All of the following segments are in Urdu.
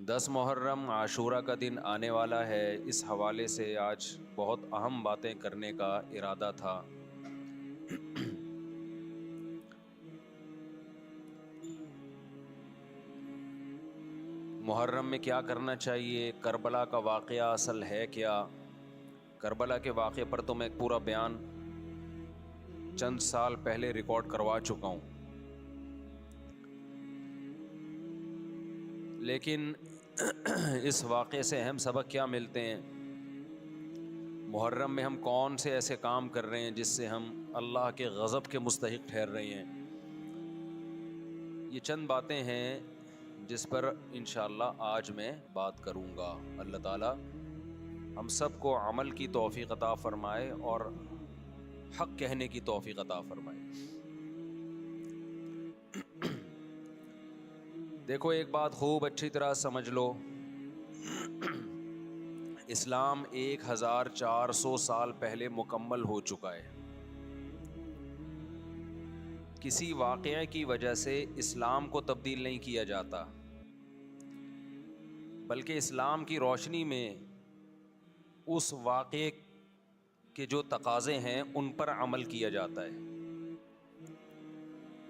10 محرم عاشورہ کا دن آنے والا ہے۔ اس حوالے سے آج بہت اہم باتیں کرنے کا ارادہ تھا۔ محرم میں کیا کرنا چاہیے؟ کربلا کا واقعہ اصل ہے کیا؟ کربلا کے واقعے پر تو میں ایک پورا بیان چند سال پہلے ریکارڈ کروا چکا ہوں، لیکن اس واقعے سے اہم سبق کیا ملتے ہیں؟ محرم میں ہم کون سے ایسے کام کر رہے ہیں جس سے ہم اللہ کے غضب کے مستحق ٹھہر رہے ہیں؟ یہ چند باتیں ہیں جس پر انشاءاللہ آج میں بات کروں گا۔ اللہ تعالی ہم سب کو عمل کی توفیق عطا فرمائے اور حق کہنے کی توفیق عطا فرمائے۔ دیکھو، ایک بات خوب اچھی طرح سمجھ لو، اسلام 1400 سال پہلے مکمل ہو چکا ہے۔ کسی واقعے کی وجہ سے اسلام کو تبدیل نہیں کیا جاتا، بلکہ اسلام کی روشنی میں اس واقعے کے جو تقاضے ہیں ان پر عمل کیا جاتا ہے۔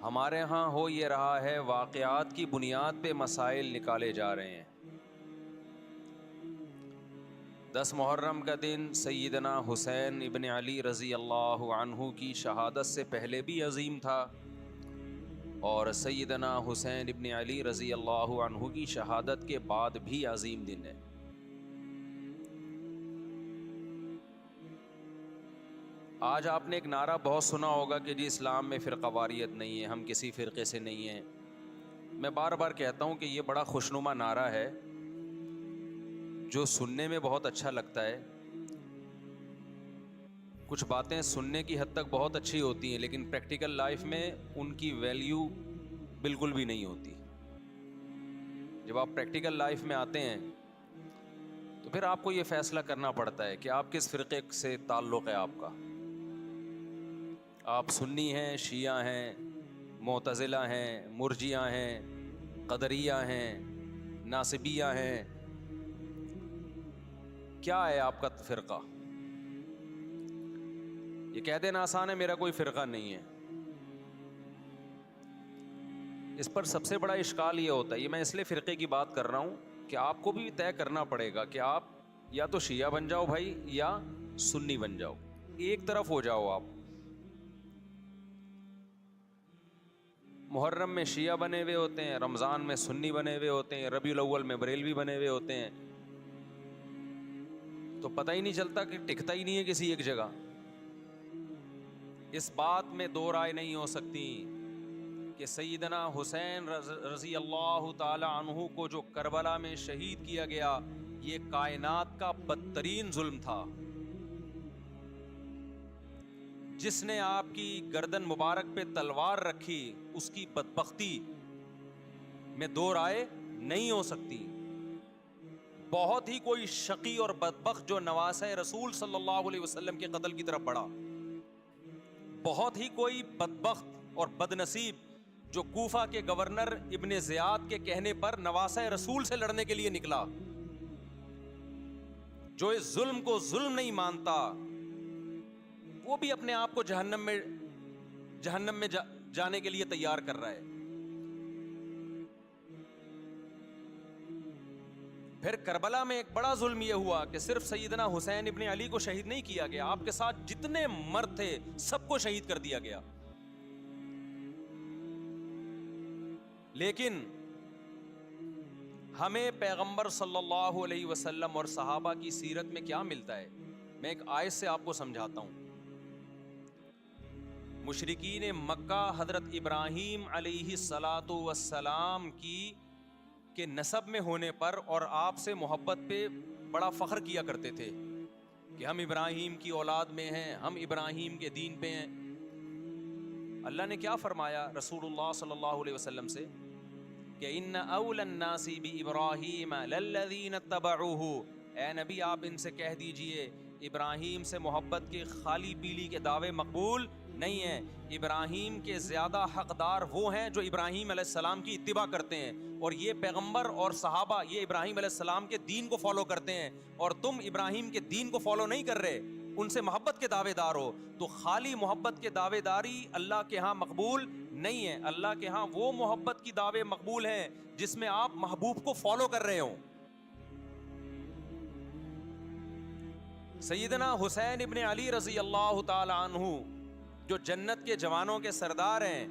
ہمارے ہاں ہو یہ رہا ہے، واقعات کی بنیاد پہ مسائل نکالے جا رہے ہیں۔ 10 محرم کا دن سیدنا حسین ابن علی رضی اللہ عنہ کی شہادت سے پہلے بھی عظیم تھا، اور سیدنا حسین ابن علی رضی اللہ عنہ کی شہادت کے بعد بھی عظیم دن ہے۔ آج آپ نے ایک نعرہ بہت سنا ہوگا کہ جی اسلام میں فرقہ واریت نہیں ہے، ہم کسی فرقے سے نہیں ہیں۔ میں بار بار کہتا ہوں کہ یہ بڑا خوشنما نعرہ ہے جو سننے میں بہت اچھا لگتا ہے۔ کچھ باتیں سننے کی حد تک بہت اچھی ہوتی ہیں، لیکن پریکٹیکل لائف میں ان کی ویلیو بالکل بھی نہیں ہوتی۔ جب آپ پریکٹیکل لائف میں آتے ہیں تو پھر آپ کو یہ فیصلہ کرنا پڑتا ہے کہ آپ کس فرقے سے تعلق ہے آپ کا۔ آپ سنی ہیں، شیعہ ہیں، معتزلہ ہیں، مرجیہ ہیں، قدریہ ہیں، ناصبیہ ہیں، کیا ہے آپ کا فرقہ؟ یہ کہہ دینا آسان ہے، میرا کوئی فرقہ نہیں ہے۔ اس پر سب سے بڑا اشکال یہ ہوتا ہے، یہ میں اس لیے فرقے کی بات کر رہا ہوں کہ آپ کو بھی طے کرنا پڑے گا کہ آپ یا تو شیعہ بن جاؤ بھائی، یا سنی بن جاؤ، ایک طرف ہو جاؤ آپ۔ محرم میں شیعہ بنے ہوئے ہوتے ہیں، رمضان میں سنی بنے ہوئے ہوتے ہیں، ربیع الاول میں بریلوی بنے ہوئے ہوتے ہیں، تو پتہ ہی نہیں چلتا کہ ٹکتا ہی نہیں ہے کسی ایک جگہ۔ اس بات میں دو رائے نہیں ہو سکتی کہ سیدنا حسین رضی اللہ تعالی عنہ کو جو کربلا میں شہید کیا گیا، یہ کائنات کا بدترین ظلم تھا۔ جس نے آپ کی گردن مبارک پہ تلوار رکھی، اس کی بدبختی میں دو رائے نہیں ہو سکتی۔ بہت ہی کوئی شقی اور بدبخت جو نواسہ رسول صلی اللہ علیہ وسلم کے قتل کی طرف بڑھا، بہت ہی کوئی بدبخت اور بدنصیب جو کوفہ کے گورنر ابن زیاد کے کہنے پر نواسہ رسول سے لڑنے کے لیے نکلا، جو اس ظلم کو ظلم نہیں مانتا، وہ بھی اپنے آپ کو جہنم میں جانے کے لیے تیار کر رہا ہے۔ پھر کربلا میں ایک بڑا ظلم یہ ہوا کہ صرف سیدنا حسین ابن علی کو شہید نہیں کیا گیا، آپ کے ساتھ جتنے مرد تھے سب کو شہید کر دیا گیا۔ لیکن ہمیں پیغمبر صلی اللہ علیہ وسلم اور صحابہ کی سیرت میں کیا ملتا ہے؟ میں ایک آیت سے آپ کو سمجھاتا ہوں۔ مشرکین مکہ حضرت ابراہیم علیہ الصلاۃ والسلام کے نسب میں ہونے پر اور آپ سے محبت پہ بڑا فخر کیا کرتے تھے کہ ہم ابراہیم کی اولاد میں ہیں، ہم ابراہیم کے دین پہ ہیں۔ اللہ نے کیا فرمایا رسول اللہ صلی اللہ علیہ وسلم سے کہ ان اول الناس بابراہیم للذین اتبعوہ، اے نبی آپ ان سے کہہ دیجئے ابراہیم سے محبت کے خالی پیلی کے دعوے مقبول نہیں ہے. ابراہیم کے زیادہ حقدار وہ ہیں جو ابراہیم علیہ السلام کی اتباع کرتے ہیں, اور یہ پیغمبر اور صحابہ یہ ابراہیم علیہ السلام کے دین کو فالو کرتے ہیں, اور تم ابراہیم کے دین کو فالو نہیں کر رہے, ان سے محبت کے دعوے دار ہو. تو خالی محبت کے دعوے داری اللہ کے ہاں مقبول نہیں ہے. اللہ کے ہاں وہ محبت کی دعوے مقبول ہیں جس میں آپ محبوب کو فالو کر رہے ہوں. سیدنا حسین ابن علی رضی اللہ تعالی عنہ جو جنت کے جوانوں کے سردار ہیں,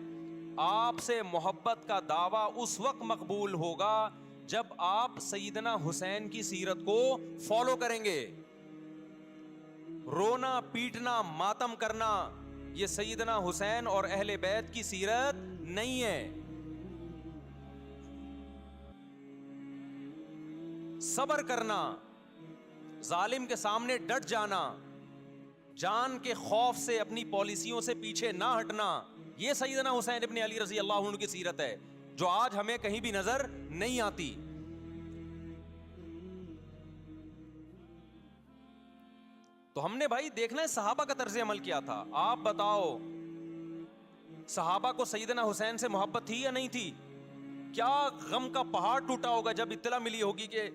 آپ سے محبت کا دعویٰ اس وقت مقبول ہوگا جب آپ سیدنا حسین کی سیرت کو فالو کریں گے. رونا پیٹنا ماتم کرنا یہ سیدنا حسین اور اہل بیت کی سیرت نہیں ہے. صبر کرنا, ظالم کے سامنے ڈٹ جانا, جان کے خوف سے اپنی پالیسیوں سے پیچھے نہ ہٹنا, یہ سیدنا حسین ابن علی رضی اللہ عنہ کی سیرت ہے جو آج ہمیں کہیں بھی نظر نہیں آتی. تو ہم نے بھائی دیکھنا ہے صحابہ کا طرز عمل کیا تھا. آپ بتاؤ صحابہ کو سیدنا حسین سے محبت تھی یا نہیں تھی؟ کیا غم کا پہاڑ ٹوٹا ہوگا جب اطلاع ملی ہوگی کہ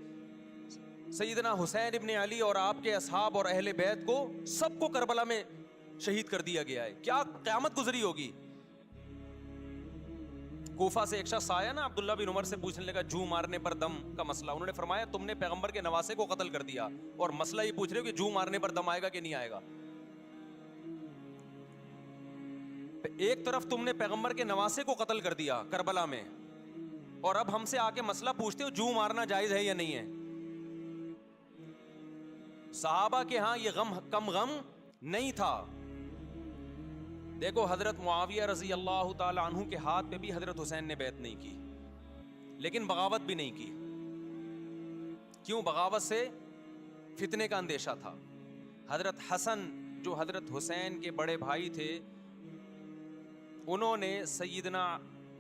سیدنا حسین ابن علی اور آپ کے اصحاب اور اہل بیت کو سب کو کربلا میں شہید کر دیا گیا ہے. کیا قیامت گزری ہوگی. کوفہ سے ایک شخص آیا نا, عبداللہ بن عمر سے پوچھنے لگا جو مارنے پر دم کا مسئلہ. انہوں نے فرمایا تم نے پیغمبر کے نواسے کو قتل کر دیا اور مسئلہ یہ پوچھ رہے ہو کہ جو مارنے پر دم آئے گا کہ نہیں آئے گا. ایک طرف تم نے پیغمبر کے نواسے کو قتل کر دیا کربلا میں, اور اب ہم سے آ کے مسئلہ پوچھتے ہو جو مارنا جائز ہے یا نہیں ہے. صحابہ کے ہاں یہ غم کم غم نہیں تھا. دیکھو حضرت معاویہ رضی اللہ تعالی عنہ کے ہاتھ پہ بھی حضرت حسین نے بیعت نہیں کی, لیکن بغاوت بھی نہیں کی. کیوں؟ بغاوت سے فتنے کا اندیشہ تھا. حضرت حسن جو حضرت حسین کے بڑے بھائی تھے, انہوں نے سیدنا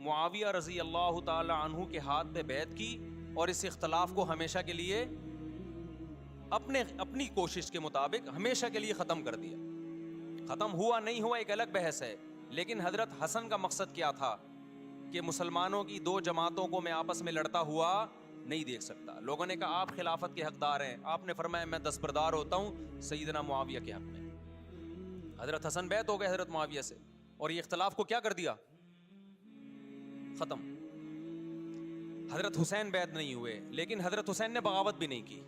معاویہ رضی اللہ تعالی عنہ کے ہاتھ پہ بیعت کی اور اس اختلاف کو ہمیشہ کے لیے اپنی کوشش کے مطابق ہمیشہ کے لیے ختم کر دیا. ختم ہوا نہیں ہوا ایک الگ بحث ہے, لیکن حضرت حسن کا مقصد کیا تھا کہ مسلمانوں کی دو جماعتوں کو میں آپس میں لڑتا ہوا نہیں دیکھ سکتا. لوگوں نے کہا آپ خلافت کے حقدار ہیں, آپ نے فرمایا میں دستبردار ہوتا ہوں سیدنا معاویہ کے حق میں. حضرت حسن بیعت ہو گئے حضرت معاویہ سے, اور یہ اختلاف کو کیا کر دیا؟ ختم. حضرت حسین بیعت نہیں ہوئے, لیکن حضرت حسین نے بغاوت بھی نہیں کی.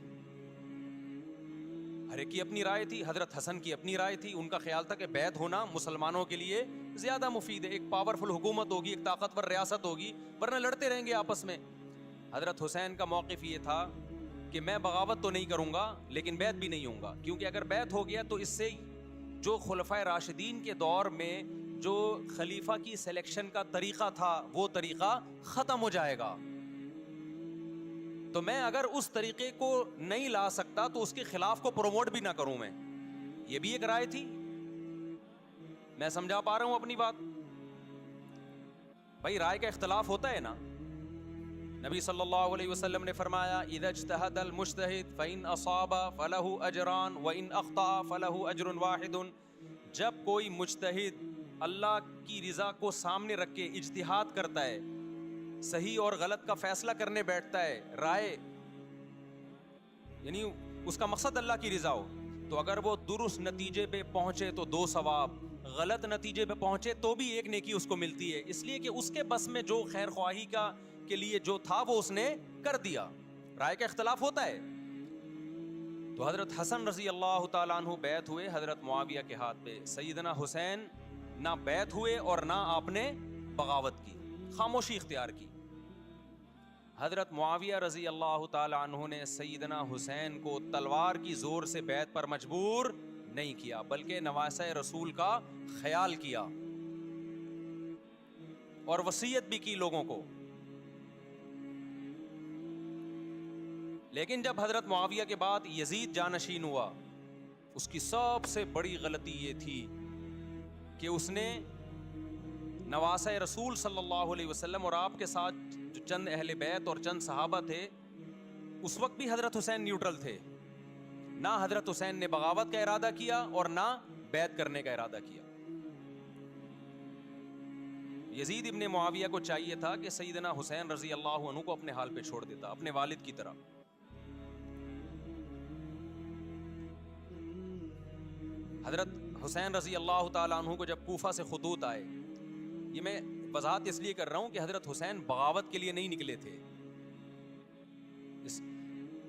ہر ایک کی اپنی رائے تھی, حضرت حسن کی اپنی رائے تھی. ان کا خیال تھا کہ بیعت ہونا مسلمانوں کے لیے زیادہ مفید ہے, ایک پاورفل حکومت ہوگی, ایک طاقتور ریاست ہوگی, ورنہ لڑتے رہیں گے آپس میں. حضرت حسین کا موقف یہ تھا کہ میں بغاوت تو نہیں کروں گا لیکن بیعت بھی نہیں ہوں گا, کیونکہ اگر بیعت ہو گیا تو اس سے جو خلفائے راشدین کے دور میں جو خلیفہ کی سلیکشن کا طریقہ تھا وہ طریقہ ختم ہو جائے گا. تو میں اگر اس طریقے کو نہیں لا سکتا تو اس کے خلاف کو پروموٹ بھی نہ کروں میں. یہ بھی ایک رائے تھی. میں سمجھا پا رہا ہوں اپنی بات؟ بھائی رائے کا اختلاف ہوتا ہے نا. نبی صلی اللہ علیہ وسلم نے فرمایا اذا اجتہد المجتہد فإن اصاب فلہ اجران وإن اخطأ فلہ اجر واحد. جب کوئی مجتہد اللہ کی رضا کو سامنے رکھ کے اجتہاد کرتا ہے, صحیح اور غلط کا فیصلہ کرنے بیٹھتا ہے, رائے یعنی اس کا مقصد اللہ کی رضا ہو, تو اگر وہ درست نتیجے پہ پہنچے تو 2 ثواب, غلط نتیجے پہ پہنچے تو بھی 1 نیکی اس کو ملتی ہے, اس لیے کہ اس کے بس میں جو خیر خواہی کا کے لیے جو تھا وہ اس نے کر دیا. رائے کا اختلاف ہوتا ہے. تو حضرت حسن رضی اللہ تعالیٰ عنہ بیعت ہوئے حضرت معاویہ کے ہاتھ پہ. سیدنا حسین نہ بیعت ہوئے اور نہ آپ نے بغاوت کی, خاموشی اختیار کی. حضرت معاویہ رضی اللہ تعالی عنہ نے سیدنا حسین کو تلوار کی زور سے بیعت پر مجبور نہیں کیا, بلکہ نواسہ رسول کا خیال کیا اور وصیت بھی کی لوگوں کو. لیکن جب حضرت معاویہ کے بعد یزید جانشین ہوا, اس کی سب سے بڑی غلطی یہ تھی کہ اس نے نواسہ رسول صلی اللہ علیہ وسلم اور آپ کے ساتھ جو چند اہل بیت اور چند صحابہ تھے, اس وقت بھی حضرت حسین نیوٹرل تھے. نہ حضرت حسین نے بغاوت کا ارادہ کیا اور نہ بیعت کرنے کا ارادہ کیا. یزید ابن معاویہ کو چاہیے تھا کہ سیدنا حسین رضی اللہ عنہ کو اپنے حال پہ چھوڑ دیتا، اپنے والد کی طرح. حضرت حسین رضی اللہ تعالیٰ عنہ کو جب کوفہ سے خطوط آئے، یہ میں وضاحت اس لیے کر رہا ہوں کہ حضرت حسین بغاوت کے لیے نہیں نکلے تھے، اس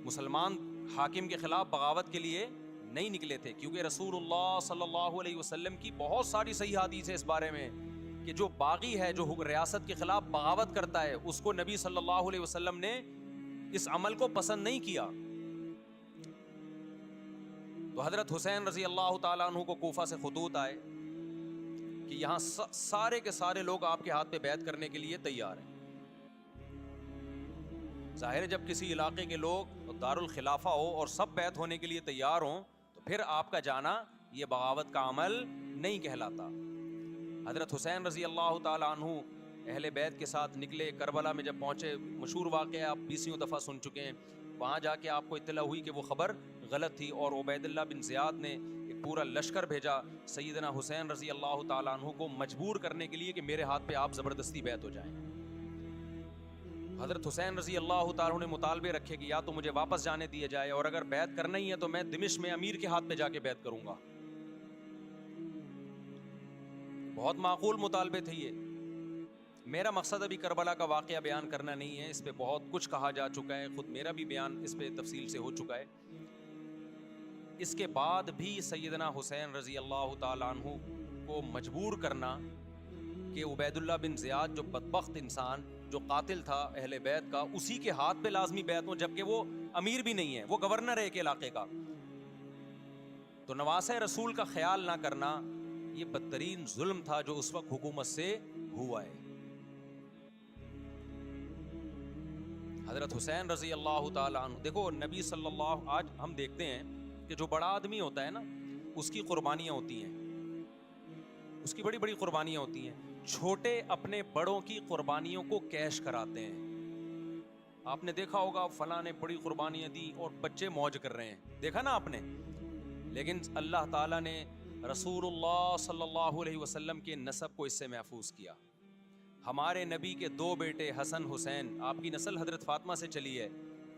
مسلمان حاکم کے خلاف بغاوت کے لیے نہیں نکلے تھے، کیونکہ رسول اللہ صلی اللہ علیہ وسلم کی بہت ساری صحیح حدیث ہے اس بارے میں کہ جو باغی ہے، جو ریاست کے خلاف بغاوت کرتا ہے، اس کو نبی صلی اللہ علیہ وسلم نے اس عمل کو پسند نہیں کیا. تو حضرت حسین رضی اللہ تعالیٰ عنہ کو کوفہ سے خطوط آئے کہ یہاں سارے کے سارے لوگ آپ کے ہاتھ پہ بیعت کرنے کے لیے تیار ہیں. ظاہر ہے جب کسی علاقے کے لوگ دارالخلافہ ہو اور سب بیعت ہونے کے لیے تیار ہوں تو پھر آپ کا جانا یہ بغاوت کا عمل نہیں کہلاتا. حضرت حسین رضی اللہ تعالیٰ عنہ اہل بیت کے ساتھ نکلے. کربلا میں جب پہنچے، مشہور واقعہ آپ 20 دفعہ سن چکے ہیں، وہاں جا کے آپ کو اطلاع ہوئی کہ وہ خبر غلط تھی، اور عبید اللہ بن زیاد نے ایک پورا لشکر بھیجا سیدنا حسین رضی اللہ تعالیٰ عنہ کو مجبور کرنے کے لیے کہ میرے ہاتھ پہ آپ زبردستی بیعت ہو جائیں. حضرت حسین رضی اللہ تعالیٰ عنہ نے مطالبے رکھے کہ یا تو مجھے واپس جانے دیا جائے، اور اگر بیعت کرنا ہی ہے تو میں دمشق میں امیر کے ہاتھ پہ جا کے بیعت کروں گا. بہت معقول مطالبے تھے یہ. میرا مقصد ابھی کربلا کا واقعہ بیان کرنا نہیں ہے، اس پہ بہت کچھ کہا جا چکا ہے، خود میرا بھی بیان اس پہ تفصیل سے ہو چکا ہے. اس کے بعد بھی سیدنا حسین رضی اللہ تعالیٰ عنہ کو مجبور کرنا کہ عبید اللہ بن زیاد جو بدبخت انسان، جو قاتل تھا اہل بیت کا، اسی کے ہاتھ پہ لازمی بیعت ہو، جبکہ وہ امیر بھی نہیں ہے، وہ گورنر ہے ایک علاقے کا. تو نواسہ رسول کا خیال نہ کرنا یہ بدترین ظلم تھا جو اس وقت حکومت سے ہوا ہے. حضرت حسین رضی اللہ تعالیٰ عنہ، دیکھو نبی صلی اللہ، آج ہم دیکھتے ہیں کہ جو بڑا آدمی ہوتا ہے نا، اس کی قربانیاں ہوتی ہیں، اس کی بڑی بڑی قربانیاں ہوتی ہیں. چھوٹے اپنے بڑوں کی قربانیوں کو کیش کراتے ہیں. آپ نے دیکھا ہوگا فلاں نے بڑی قربانیاں دی اور بچے موج کر رہے ہیں، دیکھا نا آپ نے. لیکن اللہ تعالیٰ نے رسول اللہ صلی اللہ علیہ وسلم کے نسب کو اس سے محفوظ کیا. ہمارے نبی کے 2 بیٹے حسن حسین، آپ کی نسل حضرت فاطمہ سے چلی ہے،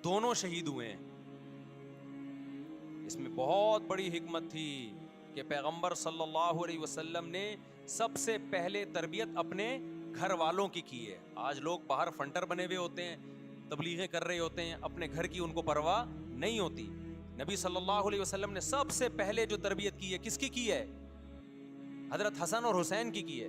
دونوں شہید ہوئے ہیں. اس میں بہت بڑی حکمت تھی کہ پیغمبر صلی اللہ علیہ وسلم نے سب سے پہلے تربیت اپنے گھر والوں کی ہے. آج لوگ باہر فنٹر بنے ہوئے ہوتے ہیں، تبلیغیں کر رہے ہوتے ہیں، اپنے گھر کی ان کو پرواہ نہیں ہوتی. نبی صلی اللہ علیہ وسلم نے سب سے پہلے جو تربیت کی ہے، کس کی ہے؟ حضرت حسن اور حسین کی ہے.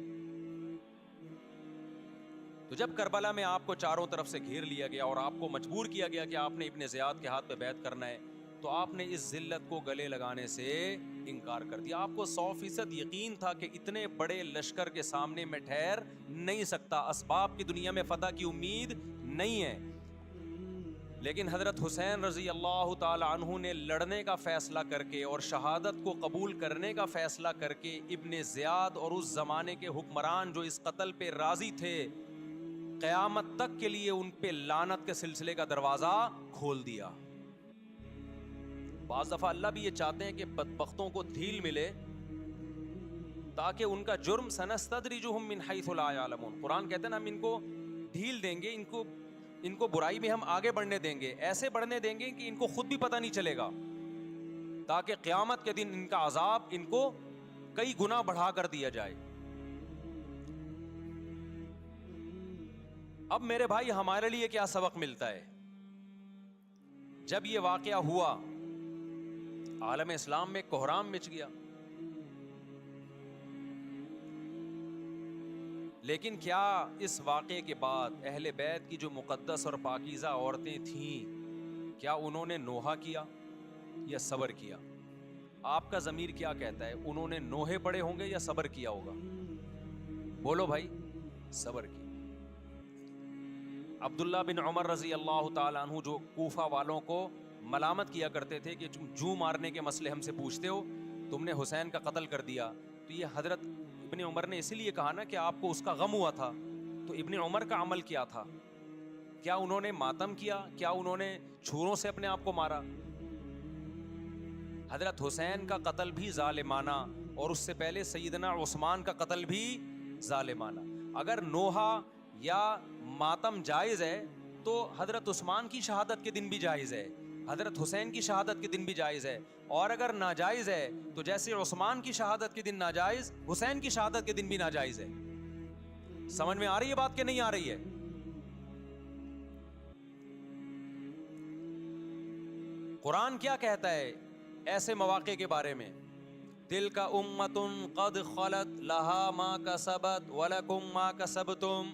تو جب کربلا میں آپ کو چاروں طرف سے گھیر لیا گیا اور آپ کو مجبور کیا گیا کہ آپ نے ابن زیاد کے ہاتھ پہ بیعت کرنا ہے، تو آپ نے اس ذلت کو گلے لگانے سے انکار کر دیا. آپ کو 100% یقین تھا کہ اتنے بڑے لشکر کے سامنے میں ٹھہر نہیں سکتا، اسباب کی دنیا میں فتح کی امید نہیں ہے. لیکن حضرت حسین رضی اللہ تعالی عنہ نے لڑنے کا فیصلہ کر کے اور شہادت کو قبول کرنے کا فیصلہ کر کے ابن زیاد اور اس زمانے کے حکمران جو اس قتل پہ راضی تھے، قیامت تک کے لیے ان پہ لعنت کے سلسلے کا دروازہ کھول دیا. بعض دفعہ اللہ بھی یہ چاہتے ہیں کہ بدبختوں کو ڈھیل ملے تاکہ ان کا جرم سنستدرجہم من حیث لا یعلمون. قرآن کہتے ہیں نا، ہم ان کو ڈھیل دیں گے، ان کو برائی میں ہم آگے بڑھنے دیں گے، ایسے بڑھنے دیں گے کہ ان کو خود بھی پتہ نہیں چلے گا، تاکہ قیامت کے دن ان کا عذاب ان کو کئی گنا بڑھا کر دیا جائے. اب میرے بھائی ہمارے لیے کیا سبق ملتا ہے؟ جب یہ واقعہ ہوا عالم اسلام میں کوہرام مچ گیا، لیکن کیا اس واقعے کے بعد اہل بیت کی جو مقدس اور پاکیزہ عورتیں تھیں، کیا انہوں نے نوحہ کیا یا صبر کیا؟ آپ کا ضمیر کیا کہتا ہے؟ انہوں نے نوحے پڑے ہوں گے یا صبر کیا ہوگا؟ بولو بھائی، صبر کیا. عبداللہ بن عمر رضی اللہ تعالیٰ عنہ جو کوفہ والوں کو ملامت کیا کرتے تھے کہ تم جو مارنے کے مسئلے ہم سے پوچھتے ہو، تم نے حسین کا قتل کر دیا، تو یہ حضرت ابن عمر نے اسی لیے کہا نا کہ آپ کو اس کا غم ہوا تھا. تو ابن عمر کا عمل کیا تھا؟ کیا انہوں نے ماتم کیا؟ کیا انہوں نے چھروں سے اپنے آپ کو مارا؟ حضرت حسین کا قتل بھی ظالمانہ، اور اس سے پہلے سیدنا عثمان کا قتل بھی ظالمانہ. اگر نوحہ یا ماتم جائز ہے تو حضرت عثمان کی شہادت کے دن بھی جائز ہے, حضرت حسین کی شہادت کے دن بھی جائز ہے. اور اگر ناجائز ہے تو جیسے عثمان کی شہادت کے دن ناجائز, حسین کی شہادت کے دن بھی ناجائز ہے. سمجھ میں آ رہی ہے بات کہ نہیں آ رہی ہے؟ قرآن کیا کہتا ہے ایسے مواقع کے بارے میں؟ تلک امۃ قد خلت لہا ما کسبت ولکم ما کسبتم.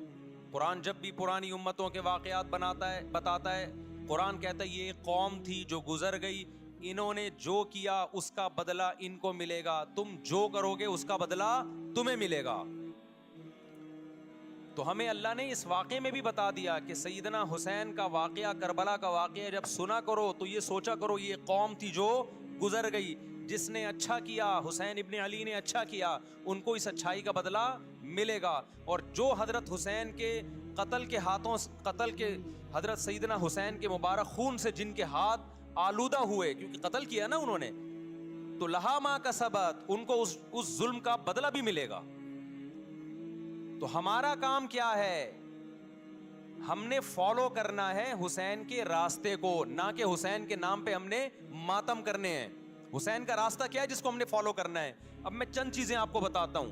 قرآن جب بھی پرانی امتوں کے واقعات بتاتا ہے, قرآن کہتا ہے یہ ایک قوم تھی جو گزر گئی, انہوں نے جو کیا اس کا بدلہ ان کو ملے گا, تم جو کرو گے اس کا بدلہ تمہیں ملے گا. تو ہمیں اللہ نے اس واقعے میں بھی بتا دیا کہ سیدنا حسین کا واقعہ, کربلا کا واقعہ جب سنا کرو تو یہ سوچا کرو یہ قوم تھی جو گزر گئی, جس نے اچھا کیا, حسین ابن علی نے اچھا کیا, ان کو اس اچھائی کا بدلہ ملے گا. اور جو حضرت حسین کے قتل کے حضرت سیدنا حسین کے مبارک خون سے جن کے ہاتھ آلودہ ہوئے, کیونکہ قتل کیا نا انہوں نے, تو لہا ما کسبت, ان کو اس ظلم کا بدلہ بھی ملے گا. تو ہمارا کام کیا ہے؟ ہم نے فالو کرنا ہے حسین کے راستے کو, نہ کہ حسین کے نام پہ ہم نے ماتم کرنے ہیں. حسین کا راستہ کیا ہے جس کو ہم نے فالو کرنا ہے؟ اب میں چند چیزیں آپ کو بتاتا ہوں.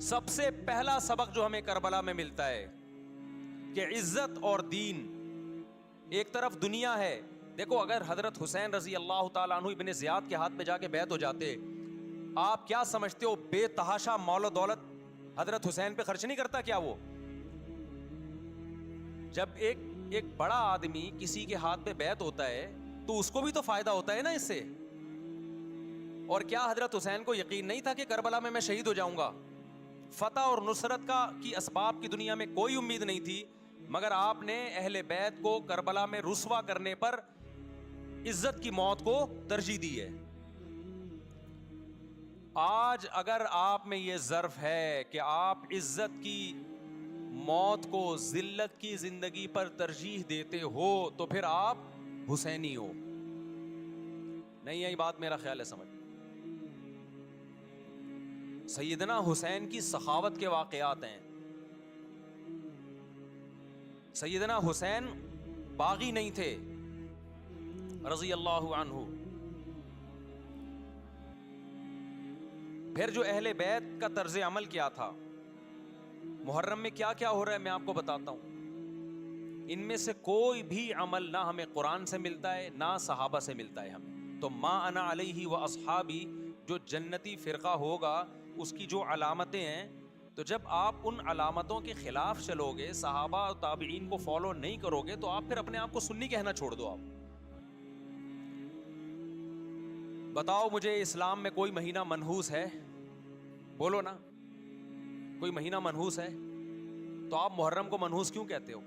سب سے پہلا سبق جو ہمیں کربلا میں ملتا ہے کہ عزت اور دین, ایک طرف دنیا ہے. دیکھو اگر حضرت حسین رضی اللہ تعالیٰ عنہ ابن زیاد کے ہاتھ پہ جا کے بیعت ہو جاتے, آپ کیا سمجھتے ہو بے تحاشا مال و دولت حضرت حسین پہ خرچ نہیں کرتا کیا وہ؟ جب ایک بڑا آدمی کسی کے ہاتھ پہ بیعت ہوتا ہے تو اس کو بھی تو فائدہ ہوتا ہے نا اس سے. اور کیا حضرت حسین کو یقین نہیں تھا کہ کربلا میں شہید ہو جاؤں گا؟ فتح اور نصرت کی اسباب کی دنیا میں کوئی امید نہیں تھی, مگر آپ نے اہل بیت کو کربلا میں رسوا کرنے پر عزت کی موت کو ترجیح دی ہے. آج اگر آپ میں یہ ظرف ہے کہ آپ عزت کی موت کو ذلت کی زندگی پر ترجیح دیتے ہو تو پھر آپ حسینی ہو. نہیں یہی بات میرا خیال ہے سمجھ. سیدنا حسین کی سخاوت کے واقعات ہیں. سیدنا حسین باغی نہیں تھے رضی اللہ عنہ. پھر جو اہل بیت کا طرز عمل کیا تھا, محرم میں کیا کیا ہو رہا ہے میں آپ کو بتاتا ہوں. ان میں سے کوئی بھی عمل نہ ہمیں قرآن سے ملتا ہے نہ صحابہ سے ملتا ہے ہمیں. تو ما انا علیہ و اصحابی جو جنتی فرقہ ہوگا اس کی جو علامتیں ہیں, تو جب آپ ان علامتوں کے خلاف چلو گے, صحابہ اور تابعین کو فالو نہیں کرو گے, تو آپ پھر اپنے آپ کو سنی کہنا چھوڑ دو. آپ بتاؤ مجھے اسلام میں کوئی مہینہ منحوس ہے؟ بولو نا, کوئی مہینہ منحوس ہے؟ تو آپ محرم کو منحوس کیوں کہتے ہو؟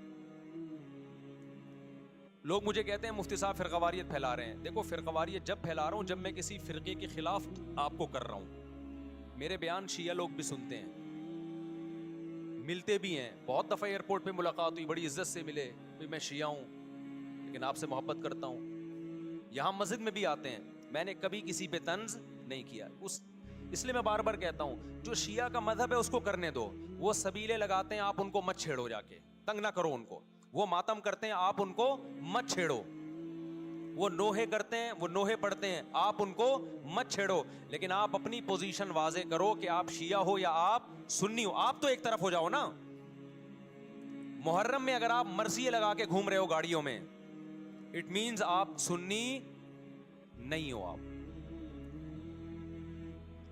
لوگ مجھے کہتے ہیں مفتی صاحب فرقہ واریت پھیلا رہے ہیں. دیکھو فرقہ واریت جب پھیلا رہا ہوں جب میں کسی فرقے کے خلاف آپ کو کر رہا ہوں. میرے بیان شیعہ لوگ بھی سنتے ہیں, ملتے بھی ہیں. بہت دفعہ ایئرپورٹ پہ ملاقات ہوئی, بڑی عزت سے ملے, میں شیعہ ہوں لیکن آپ سے محبت کرتا ہوں. یہاں مسجد میں بھی آتے ہیں, میں نے کبھی کسی پہ طنز نہیں کیا. اس لیے میں بار بار کہتا ہوں جو شیعہ کا مذہب ہے اس کو کرنے دو. وہ سبیلے لگاتے ہیں, آپ ان کو مت چھیڑو, جا کے تنگ نہ کرو ان کو. وہ ماتم کرتے ہیں, آپ ان کو مت چھیڑو. وہ نوحے کرتے ہیں, وہ نوحے پڑھتے ہیں, آپ ان کو مت چھیڑو. لیکن آپ اپنی پوزیشن واضح کرو کہ آپ شیعہ ہو یا آپ سنی ہو. آپ تو ایک طرف ہو جاؤ نا. محرم میں اگر آپ مرثیے لگا کے گھوم رہے ہو گاڑیوں میں, اٹ مینز آپ سنی نہیں ہو. آپ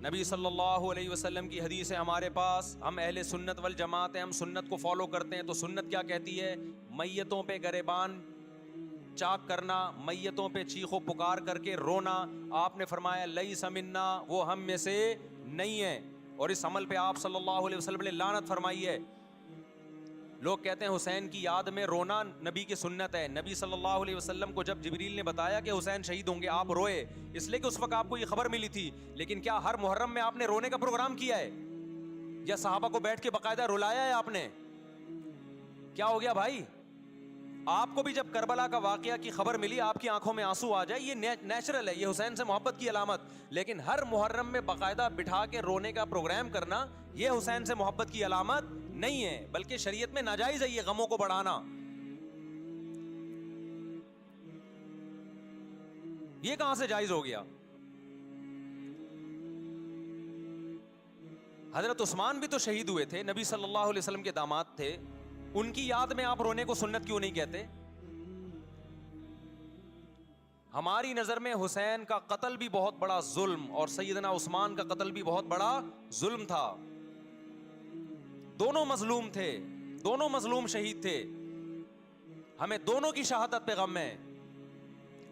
نبی صلی اللہ علیہ وسلم کی حدیث ہے ہمارے پاس, ہم اہل سنت والجماعت ہیں, ہم سنت کو فالو کرتے ہیں. تو سنت کیا کہتی ہے؟ میتوں پہ گریبان چاک کرنا, میتوں پہ چیخ و پکار کر کے رونا. آپ نے فرمایا لیس منا, وہ ہم میں سے نہیں ہے. اور اس عمل پہ آپ صلی اللہ علیہ وسلم نے لعنت فرمائی ہے. لوگ کہتے ہیں حسین کی یاد میں رونا نبی کی سنت ہے. نبی صلی اللہ علیہ وسلم کو جب جبریل نے بتایا کہ حسین شہید ہوں گے, آپ روئے, اس لیے کہ اس وقت آپ کو یہ خبر ملی تھی. لیکن کیا ہر محرم میں آپ نے رونے کا پروگرام کیا ہے, یا صحابہ کو بیٹھ کے باقاعدہ رلایا ہے آپ نے؟ کیا ہو گیا بھائی؟ آپ کو بھی جب کربلا کا واقعہ کی خبر ملی آپ کی آنکھوں میں آنسو آ جائے, یہ نیچرل ہے, یہ حسین سے محبت کی علامت. لیکن ہر محرم میں باقاعدہ بٹھا کے رونے کا پروگرام کرنا یہ حسین سے محبت کی علامت نہیں ہے، بلکہ شریعت میں ناجائز ہے یہ غموں کو بڑھانا. یہ کہاں سے جائز ہو گیا؟ حضرت عثمان بھی تو شہید ہوئے تھے، نبی صلی اللہ علیہ وسلم کے داماد تھے، ان کی یاد میں آپ رونے کو سنت کیوں نہیں کہتے؟ ہماری نظر میں حسین کا قتل بھی بہت بڑا ظلم اور سیدنا عثمان کا قتل بھی بہت بڑا ظلم تھا. دونوں مظلوم تھے، دونوں مظلوم شہید تھے، ہمیں دونوں کی شہادت پہ غم ہے،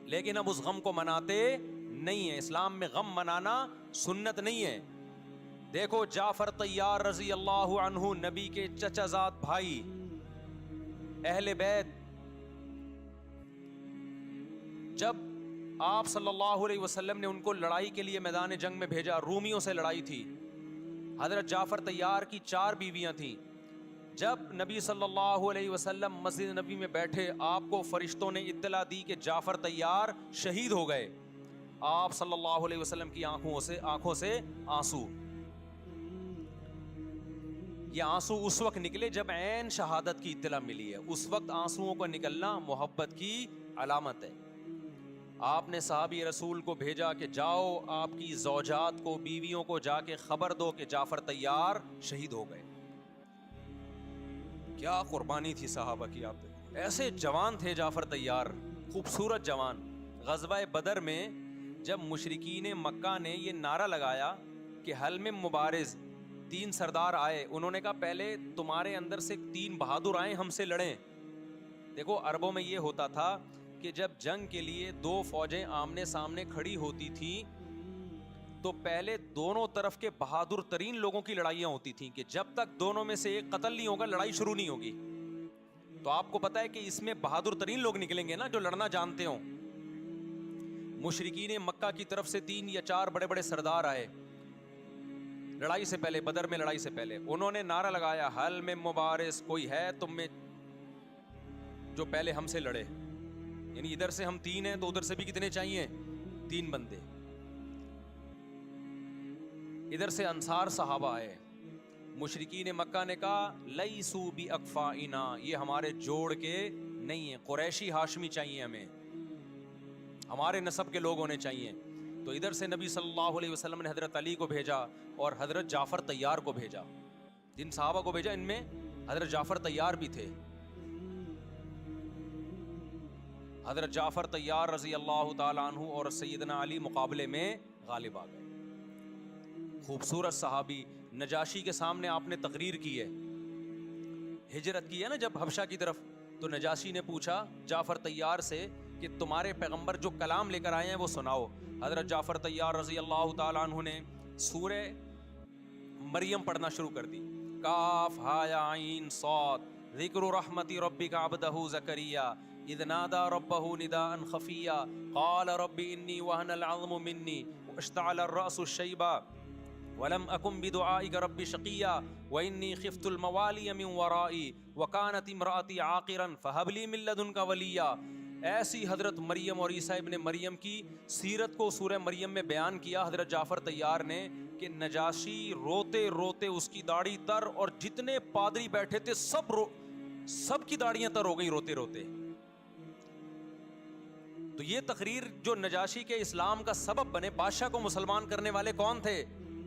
لیکن اب اس غم کو مناتے نہیں ہیں. اسلام میں غم منانا سنت نہیں ہے. دیکھو جعفر طیار رضی اللہ عنہ، نبی کے چچا زاد بھائی، اہل بیت، جب آپ صلی اللہ علیہ وسلم نے ان کو لڑائی کے لیے میدان جنگ میں بھیجا، رومیوں سے لڑائی تھی، حضرت جعفر طیار کی 4 بیویاں تھیں. جب نبی صلی اللہ علیہ وسلم مسجد نبی میں بیٹھے، آپ کو فرشتوں نے اطلاع دی کہ جعفر طیار شہید ہو گئے. آپ صلی اللہ علیہ وسلم کی آنکھوں سے آنسو. یہ آنسو اس وقت نکلے جب عین شہادت کی اطلاع ملی ہے. اس وقت آنسوؤں کا نکلنا محبت کی علامت ہے. آپ نے صحابی رسول کو بھیجا کہ جاؤ آپ کی زوجات کو، بیویوں کو جا کے خبر دو کہ جعفر طیار شہید ہو گئے. کیا قربانی تھی صحابہ کی. آپ ایسے جوان تھے جعفر طیار، خوبصورت جوان. غزوہ بدر میں جب مشرکین مکہ نے یہ نعرہ لگایا کہ حل میں مبارز، 3 سردار آئے، انہوں نے کہا پہلے تمہارے اندر سے 3 بہادر آئیں ہم سے لڑیں. دیکھو عربوں میں یہ ہوتا تھا کہ جب جنگ کے لیے 2 فوجیں آمنے سامنے کھڑی ہوتی تھیں تو پہلے دونوں طرف کے بہادر ترین لوگوں کی لڑائیاں ہوتی تھیں کہ جب تک دونوں میں سے ایک قتل نہیں ہوگا لڑائی شروع نہیں ہوگی. تو آپ کو پتا ہے کہ اس میں بہادر ترین لوگ نکلیں گے نا جو لڑنا جانتے ہوں. مشرکین مکہ کی طرف سے 3 یا 4 بڑے بڑے سردار آئے لڑائی سے پہلے، بدر میں لڑائی سے پہلے. انہوں نے نعرہ لگایا حل میں مبارز، کوئی ہے تم میں جو پہلے ہم سے لڑے. یعنی ادھر سے ہم 3 ہیں تو ادھر سے بھی کتنے چاہیے؟ 3 بندے. ادھر سے انصار صحابہ آئے. مشرکین مکہ نے کہا لیسو بی اکفائنا، یہ ہمارے جوڑ کے نہیں ہیں، قریشی ہاشمی چاہیے ہمیں، ہمارے نسب کے لوگ ہونے چاہیے. تو ادھر سے نبی صلی اللہ علیہ وسلم نے حضرت علی کو بھیجا اور حضرت جعفر طیار کو بھیجا. جن صحابہ کو بھیجا ان میں حضرت جعفر طیار بھی تھے. حضرت جعفر طیار رضی اللہ تعالیٰ عنہ اور سیدنا علی مقابلے میں غالب آ گئے. خوبصورت صحابی. نجاشی کے سامنے آپ نے تقریر کی ہے، ہجرت کی ہے نا جب حبشہ کی طرف، تو نجاشی نے پوچھا جعفر طیار سے کہ تمہارے پیغمبر جو کلام لے کر آئے ہیں وہ سناؤ. حضرت جعفر طیار رضی اللہ تعالیٰ عنہ نے سورہ مریم پڑھنا شروع کر دی. کاف ہا یا عین صاد ذکر رحمت ربک عبدہ زکریا اذ نادى ربه نداء خفيا قال رب اني وهن العظم مني واشتعل الراس شيبا ولم اكن بدعائك رب شقيا واني خفت الموالي من ورائي وكانت امراتي عاقرا فهب لي من لدنك وليا. ایسی حضرت مریم اور عیسیٰ ابن مریم کی سیرت کو سورہ مریم میں بیان کیا حضرت جعفر طیار نے کہ نجاشی روتے روتے اس کی داڑھی تر، اور جتنے پادری بیٹھے تھے سب کی داڑیاں تر ہو گئی روتے روتے. تو یہ تقریر جو نجاشی کے اسلام کا سبب بنے، بادشاہ کو مسلمان کرنے والے کون تھے؟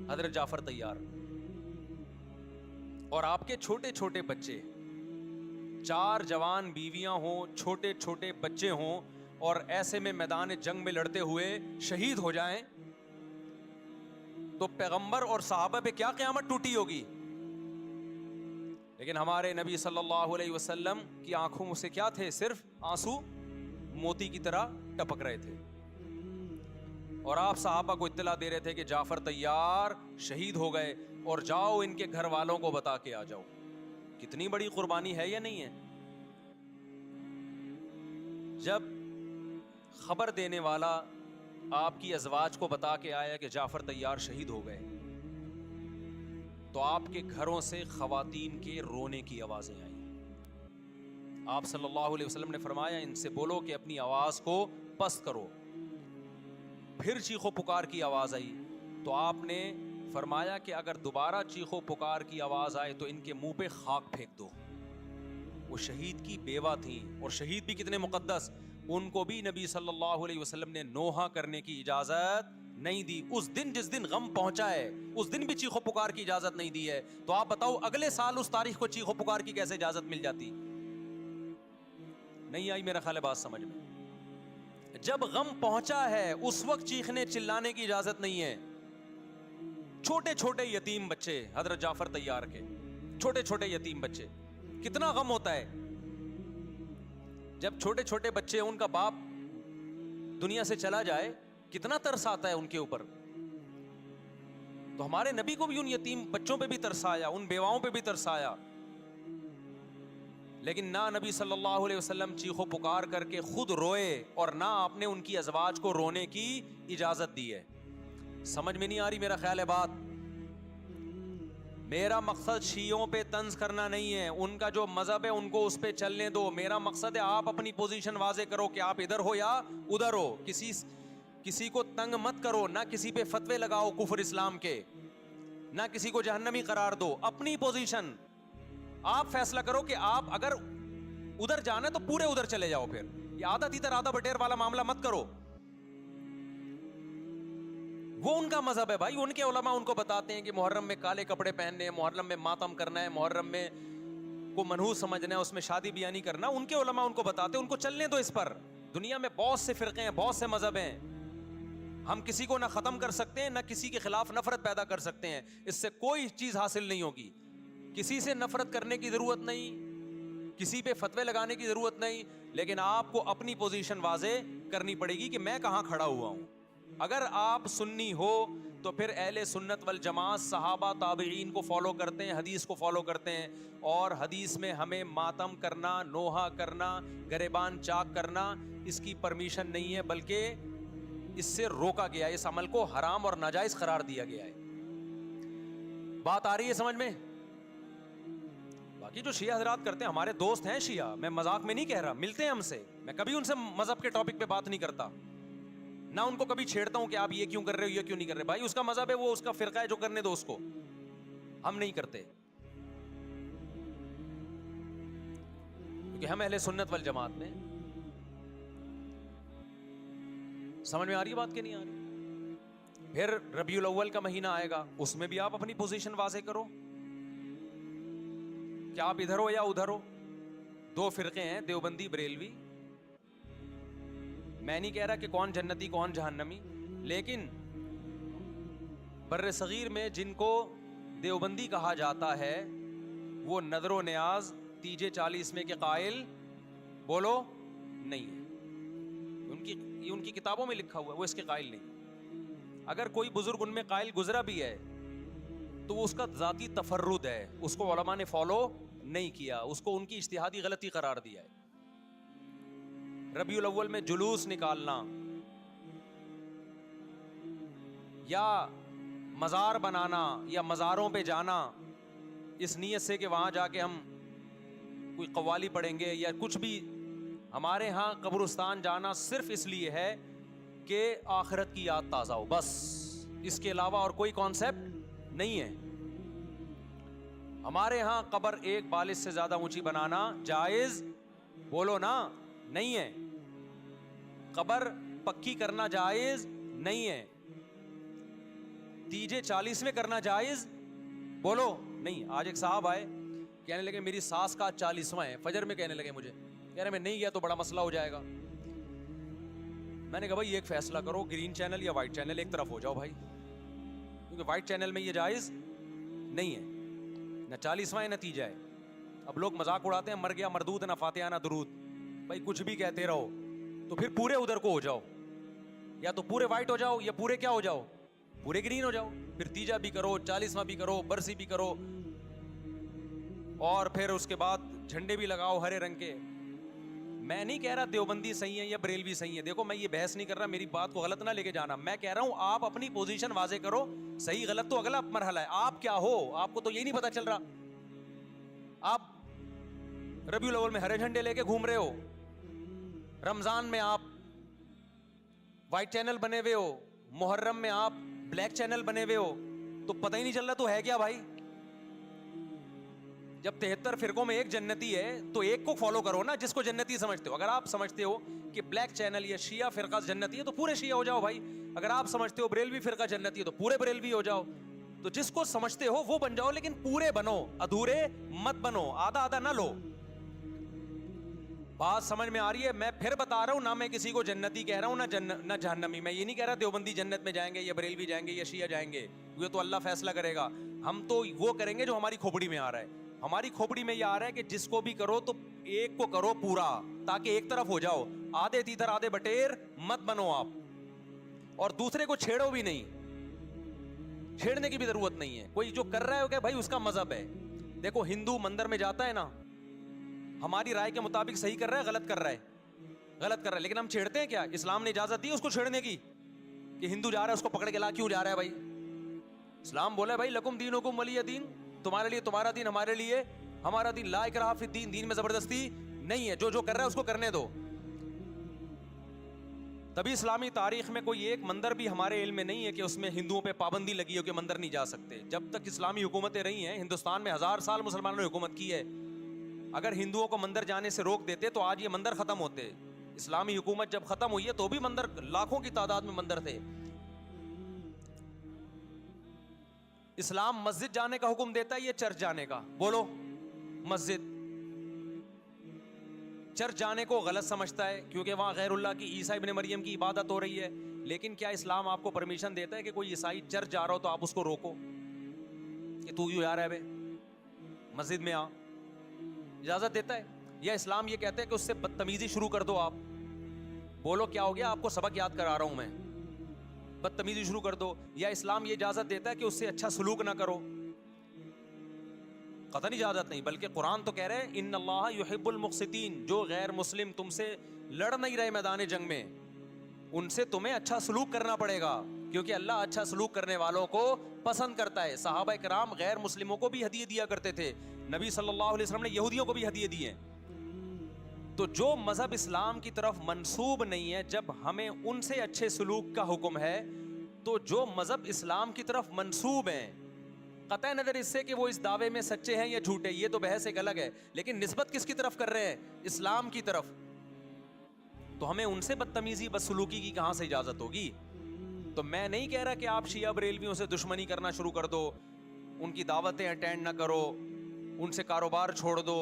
حضرت جعفر طیار. اور آپ کے چھوٹے چھوٹے بچے، 4 جوان بیویاں ہوں، چھوٹے چھوٹے بچے ہوں، اور ایسے میں میدان جنگ میں لڑتے ہوئے شہید ہو جائیں تو پیغمبر اور صحابہ پہ کیا قیامت ٹوٹی ہوگی. لیکن ہمارے نبی صلی اللہ علیہ وسلم کی آنکھوں سے کیا تھے؟ صرف آنسو موتی کی طرح ٹپک رہے تھے. اور آپ صحابہ کو اطلاع دے رہے تھے کہ جعفر طیار شہید ہو گئے اور جاؤ ان کے گھر والوں کو بتا کے آ جاؤ. کتنی بڑی قربانی ہے یا نہیں ہے؟ جب خبر دینے والا آپ کی ازواج کو بتا کے آیا کہ جعفر طیار شہید ہو گئے تو آپ کے گھروں سے خواتین کے رونے کی آوازیں آئیں. آپ صلی اللہ علیہ وسلم نے فرمایا ان سے بولو کہ اپنی آواز کو پست کرو. پھر چیخو پکار کی آواز آئی تو آپ نے فرمایا کہ اگر دوبارہ چیخو پکار کی آواز آئے تو ان کے منہ پہ خاک پھینک دو. وہ شہید کی بیوہ تھیں, اور شہید بھی کتنے مقدس, ان کو بھی نبی صلی اللہ علیہ وسلم نے نوحہ کرنے کی اجازت نہیں دی. اس دن جس دن غم پہنچا ہے اس دن بھی چیخو پکار کی اجازت نہیں دی ہے. تو آپ بتاؤ اگلے سال اس تاریخ کو چیخو پکار کی کیسے اجازت مل جاتی؟ نہیں آئی میرا خیال ہے بات سمجھ میں. جب غم پہنچا ہے اس وقت چیخنے چلانے کی اجازت نہیں ہے. چھوٹے چھوٹے یتیم بچے, حضرت جعفر طیار کے چھوٹے چھوٹے یتیم بچے, کتنا غم ہوتا ہے جب چھوٹے چھوٹے بچے, ان کا باپ دنیا سے چلا جائے, کتنا ترس آتا ہے ان کے اوپر. تو ہمارے نبی کو بھی ان یتیم بچوں پہ بھی ترس آیا, ان بیواؤں پہ بھی ترس آیا, لیکن نہ نبی صلی اللہ علیہ وسلم چیخو پکار کر کے خود روئے, اور نہ آپ نے ان کی ازواج کو رونے کی اجازت دی ہے. سمجھ میں نہیں آ رہی میرا خیال ہے بات. میرا مقصد شیعوں پہ طنز کرنا نہیں ہے, ان کا جو مذہب ہے ان کو اس پہ چلنے دو. میرا مقصد ہے آپ اپنی پوزیشن واضح کرو کہ آپ ادھر ہو یا ادھر ہو. کسی کو تنگ مت کرو, نہ کسی پہ فتوے لگاؤ کفر اسلام کے, نہ کسی کو جہنمی قرار دو. اپنی پوزیشن آپ فیصلہ کرو کہ آپ اگر ادھر جانا ہے تو پورے ادھر چلے جاؤ. پھر یہ آدھا تیتر آدھا بٹیر والا معاملہ مت کرو. وہ ان کا مذہب ہے بھائی, ان کے علماء ان کو بتاتے ہیں کہ محرم میں کالے کپڑے پہننے ہیں, محرم میں ماتم کرنا ہے, محرم میں کو منحوس سمجھنا ہے, اس میں شادی بیاہ نہیں کرنا. ان کے علماء ان کو بتاتے ہیں, ان کو چلنے دو اس پر. دنیا میں بہت سے فرقے ہیں, بہت سے مذہب ہیں, ہم کسی کو نہ ختم کر سکتے ہیں نہ کسی کے خلاف نفرت پیدا کر سکتے ہیں. اس سے کوئی چیز حاصل نہیں ہوگی. کسی سے نفرت کرنے کی ضرورت نہیں, کسی پہ فتوے لگانے کی ضرورت نہیں, لیکن آپ کو اپنی پوزیشن واضح کرنی پڑے گی کہ میں کہاں کھڑا ہوا ہوں. اگر آپ سنی ہو تو پھر اہل سنت والجماعت صحابہ تابعین کو فالو کرتے ہیں, حدیث کو فالو کرتے ہیں, اور حدیث میں ہمیں ماتم کرنا, نوحہ کرنا, گریبان چاک کرنا اس کی پرمیشن نہیں ہے, بلکہ اس سے روکا گیا ہے, اس عمل کو حرام اور ناجائز قرار دیا گیا ہے. بات آ رہی ہے سمجھ میں؟ باقی جو شیعہ حضرات کرتے ہیں, ہمارے دوست ہیں شیعہ, میں مذاق میں نہیں کہہ رہا, ملتے ہیں ہم سے, میں کبھی ان سے مذہب کے ٹاپک پہ بات نہیں کرتا, نہ ان کو کبھی چھیڑتا ہوں کہ آپ یہ کیوں کر رہے ہو, یہ کیوں نہیں کر رہے. بھائی اس کا مذہب ہے, وہ اس کا فرقہ ہے, جو کرنے دو اس کو, ہم نہیں کرتے, کیونکہ ہم اہل سنت والجماعت میں. سمجھ میں آ رہی ہے بات کہ نہیں آ رہی؟ پھر ربیع الاول کا مہینہ آئے گا, اس میں بھی آپ اپنی پوزیشن واضح کرو کہ آپ ادھر ہو یا ادھر ہو. دو فرقے ہیں, دیوبندی بریلوی. میں نہیں کہہ رہا کہ کون جنتی کون جہنمی, لیکن بر صغیر میں جن کو دیوبندی کہا جاتا ہے وہ نظر و نیاز تیجے 40 میں کے قائل بولو نہیں ہے. ان کی کتابوں میں لکھا ہوا ہے, وہ اس کے قائل نہیں. اگر کوئی بزرگ ان میں قائل گزرا بھی ہے تو وہ اس کا ذاتی تفرد ہے, اس کو علماء نے فالو نہیں کیا, اس کو ان کی اجتہادی غلطی قرار دیا ہے. ربیع الاول میں جلوس نکالنا یا مزار بنانا یا مزاروں پہ جانا اس نیت سے کہ وہاں جا کے ہم کوئی قوالی پڑھیں گے یا کچھ بھی, ہمارے ہاں قبرستان جانا صرف اس لیے ہے کہ آخرت کی یاد تازہ ہو, بس. اس کے علاوہ اور کوئی کانسیپٹ نہیں ہے. ہمارے ہاں قبر ایک بالش سے زیادہ اونچی بنانا جائز بولو نا نہیں ہے. قبر پکی کرنا جائز نہیں ہے. تیجے 40 میں کرنا جائز بولو نہیں. آج ایک صاحب آئے, کہنے لگے میری ساس کا 40واں ہے, فجر میں کہنے لگے مجھے, کہہ رہے میں نہیں گیا تو بڑا مسئلہ ہو جائے گا. میں نے کہا بھائی ایک فیصلہ کرو, گرین چینل یا وائٹ چینل, ایک طرف ہو جاؤ بھائی, کیونکہ وائٹ چینل میں یہ جائز نہیں ہے, نہ 40واں ہے نہ تیجا ہے. اب لوگ مذاق اڑاتے ہیں مر گیا مردود نہ فاتحہ نہ درود. بھائی کچھ بھی کہتے رہو تو پھر پورے ادھر کو ہو جاؤ, یا تو پورے وائٹ ہو جاؤ یا پورے کیا ہو جاؤ, پورے گرین ہو جاؤ. پھر تیجا بھی کرو, 40واں بھی کرو, برسی بھی کرو, اور پھر اس کے بعد جھنڈے بھی لگاؤ ہرے رنگ کے. میں نہیں کہہ رہا دیوبندی صحیح ہے یا بریلوی صحیح ہے, دیکھو میں یہ بحث نہیں کر رہا, میری بات کو غلط نہ لے کے جانا. میں کہہ رہا ہوں آپ اپنی پوزیشن واضح کرو, صحیح غلط تو اگلا مرحلہ ہے. آپ کیا ہو, آپ کو تو یہی نہیں پتا چل رہا. آپ ربیع الاول میں ہرے جھنڈے لے کے گھوم رہے ہو, رمضان میں آپ وائٹ چینل بنے ہوئے ہو, محرم میں آپ بلیک چینل بنے ہوئے ہو, تو پتہ ہی نہیں چل رہا تو ہے کیا بھائی. جب 73 فرقوں میں ایک جنتی ہے تو ایک کو فالو کرو نا جس کو جنتی سمجھتے ہو. اگر آپ سمجھتے ہو کہ بلیک چینل یا شیعہ فرقہ جنتی ہے تو پورے شیعہ ہو جاؤ بھائی. اگر آپ سمجھتے ہو بریلوی فرقہ جنتی ہے تو پورے بریلوی ہو جاؤ. تو جس کو سمجھتے ہو وہ بن جاؤ, لیکن پورے بنو, ادھورے مت بنو, آدھا آدھا نہ لو. بات سمجھ میں آ رہی ہے؟ میں پھر بتا رہا ہوں, نہ میں کسی کو جنتی کہہ رہا ہوں نہ جہنمی. میں یہ نہیں کہہ رہا دیوبندی جنت میں جائیں گے یا بریلوی جائیں گے یا شیعہ جائیں گے, یہ تو اللہ فیصلہ کرے گا. ہم تو وہ کریں گے جو ہماری کھوپڑی میں آ رہا ہے. ہماری کھوپڑی میں یہ آ رہا ہے کہ جس کو بھی کرو تو ایک کو کرو پورا, تاکہ ایک طرف ہو جاؤ. آدھے تیتر آدھے بٹیر مت بنو آپ, اور دوسرے کو چھیڑو بھی نہیں. چھیڑنے کی بھی ضرورت نہیں ہے. کوئی جو کر رہا ہے کہ بھائی اس کا مذہب ہے. دیکھو ہندو مندر میں جاتا ہے نا, ہماری رائے کے مطابق صحیح کر رہا ہے, غلط کر رہا ہے, غلط کر رہا ہے, لیکن ہم چھیڑتے ہیں کیا؟ اسلام نے اجازت دی اس کو چھیڑنے کی کہ ہندو جا رہا ہے اس کو پکڑ کے لا کیوں جا رہا ہے بھائی؟ اسلام بولا ہے بھائی لکم دینکم ولی دین, تمہارے لیے تمہارا دین, ہمارے لیے ہمارا دین. لا اکراہ فی الدین, دین میں زبردستی نہیں ہے. جو کر رہا ہے اس کو کرنے دو. تبھی اسلامی تاریخ میں کوئی ایک مندر بھی ہمارے علم میں نہیں ہے کہ اس میں ہندوؤں پہ پابندی لگی ہو کہ مندر نہیں جا سکتے. جب تک اسلامی حکومتیں رہی ہیں ہندوستان میں 1000 سال مسلمانوں نے حکومت کی ہے. اگر ہندوؤں کو مندر جانے سے روک دیتے تو آج یہ مندر ختم ہوتے. اسلامی حکومت جب ختم ہوئی ہے تو بھی مندر, لاکھوں کی تعداد میں مندر تھے. اسلام مسجد جانے کا حکم دیتا ہے یا چرچ جانے کا؟ بولو. مسجد. چرچ جانے کو غلط سمجھتا ہے کیونکہ وہاں غیر اللہ کی, عیسیٰ ابن مریم کی عبادت ہو رہی ہے. لیکن کیا اسلام آپ کو پرمیشن دیتا ہے کہ کوئی عیسائی چرچ جا رہا ہو تو آپ اس کو روکو کہ تو کیوں جا رہا ہے بے, مسجد میں آ؟ اجازت دیتا ہے؟ یا اسلام یہ کہتا ہے کہ اس سے بدتمیزی شروع کر دو آپ؟ بولو کیا ہو گیا؟ آپ کو سبق یاد کرا رہا ہوں میں. بدتمیزی شروع کر دو. یا اسلام یہ اجازت دیتا ہے کہ اس سے اچھا سلوک نہ کرو؟ قطعاً اجازت نہیں, بلکہ قرآن تو کہہ رہے ہیں ان اللہ یحب المقسطین. جو غیر مسلم تم سے لڑ نہیں رہے میدان جنگ میں, ان سے تمہیں اچھا سلوک کرنا پڑے گا, کیونکہ اللہ اچھا سلوک کرنے والوں کو پسند کرتا ہے. صحابہ کرام غیر مسلموں کو بھی ہدیے دیا کرتے تھے. نبی صلی اللہ علیہ وسلم نے یہودیوں کو بھی ہدیے دیے. تو جو مذہب اسلام کی طرف منسوب نہیں ہے, جب ہمیں ان سے اچھے سلوک کا حکم ہے, تو جو مذہب اسلام کی طرف منسوب ہیں, قطع نظر اس سے کہ وہ اس دعوے میں سچے ہیں یا جھوٹے, یہ تو بحث ایک الگ ہے, لیکن نسبت کس کی طرف کر رہے ہیں؟ اسلام کی طرف. تو ہمیں ان سے بدتمیزی بدسلوکی کی کہاں سے اجازت ہوگی؟ تو میں نہیں کہہ رہا کہ آپ شیعہ بریلویوں سے دشمنی کرنا شروع کر دو, ان کی دعوتیں اٹینڈ نہ کرو, ان سے کاروبار چھوڑ دو,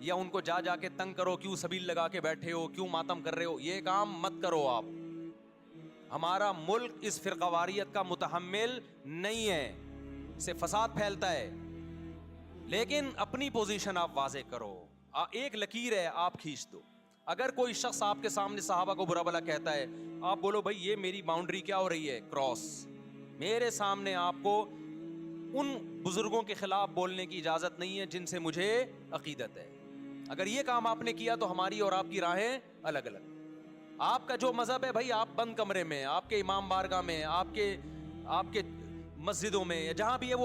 یا ان کو جا کے تنگ کرو, کیوں سبیل لگا کے بیٹھے ہو, کیوں ماتم کر رہے ہو. یہ کام مت کرو آپ. ہمارا ملک اس فرقہ واریت کا متحمل نہیں ہے, سے فساد پھیلتا ہے. لیکن اپنی پوزیشن آپ واضح کرو. ایک لکیر ہے آپ کھینچ دو. اگر کوئی شخص آپ کے سامنے صحابہ کو برا بھلا کہتا ہے, آپ بولو بھائی یہ میری باؤنڈری کیا ہو رہی ہے, کراس. میرے سامنے آپ کو ان بزرگوں کے خلاف بولنے کی اجازت نہیں ہے جن سے مجھے عقیدت ہے. اگر یہ کام آپ نے کیا تو ہماری اور آپ کی راہیں الگ الگ. آپ کا جو مذہب ہے بھائی, آپ بند کمرے میں, آپ کے امام بارگاہ میں, آپ کے مسجدوں میں, یا جہاں بھی ہے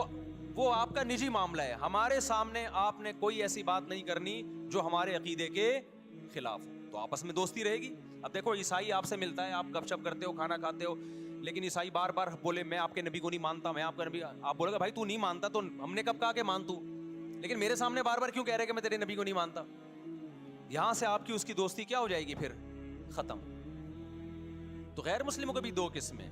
وہ آپ کا نجی معاملہ ہے. ہمارے سامنے آپ نے کوئی ایسی بات نہیں کرنی جو ہمارے عقیدے کے خلاف ہو, تو آپس میں دوستی رہے گی. اب دیکھو عیسائی آپ سے ملتا ہے, آپ گپ شپ کرتے ہو, کھانا کھاتے ہو, لیکن عیسائی بار بار بولے میں آپ کے نبی کو نہیں مانتا, میں آپ کا نبی, آپ بولے گا بھائی تو نہیں مانتا تو ہم نے کب کہا کہ مان تو, لیکن میرے سامنے بار بار کیوں کہہ رہے کہ میں تیرے نبی کو نہیں مانتا؟ یہاں سے آپ کی اس کی دوستی کیا ہو جائے گی, پھر ختم. تو غیر مسلموں کو بھی دو قسمیں,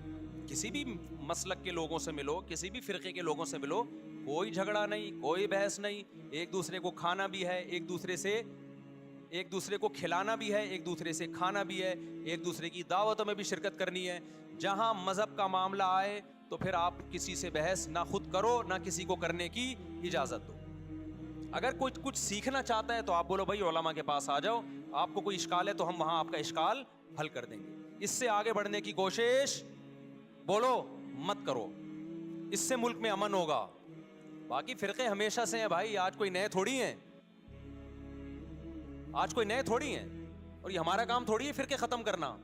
کسی بھی مسلک کے لوگوں سے ملو, کسی بھی فرقے کے لوگوں سے ملو, کوئی جھگڑا نہیں, کوئی بحث نہیں. ایک دوسرے کو کھانا بھی ہے, ایک دوسرے کو کھلانا بھی ہے, ایک دوسرے سے کھانا بھی ہے, ایک دوسرے کی دعوتوں میں بھی شرکت کرنی ہے. جہاں مذہب کا معاملہ آئے تو پھر آپ کسی سے بحث نہ خود کرو نہ کسی کو کرنے کی اجازت دو. اگر کوئی کچھ سیکھنا چاہتا ہے تو آپ بولو بھائی علماء کے پاس آ جاؤ, آپ کو کوئی اشکال ہے تو ہم وہاں آپ کا اشکال حل کر دیں گے. اس سے آگے بڑھنے کی کوشش بولو مت کرو, اس سے ملک میں امن ہوگا. باقی فرقے ہمیشہ سے ہیں بھائی, آج کوئی نئے تھوڑی ہیں, اور یہ ہمارا کام تھوڑی ہے فرقے ختم کرنا.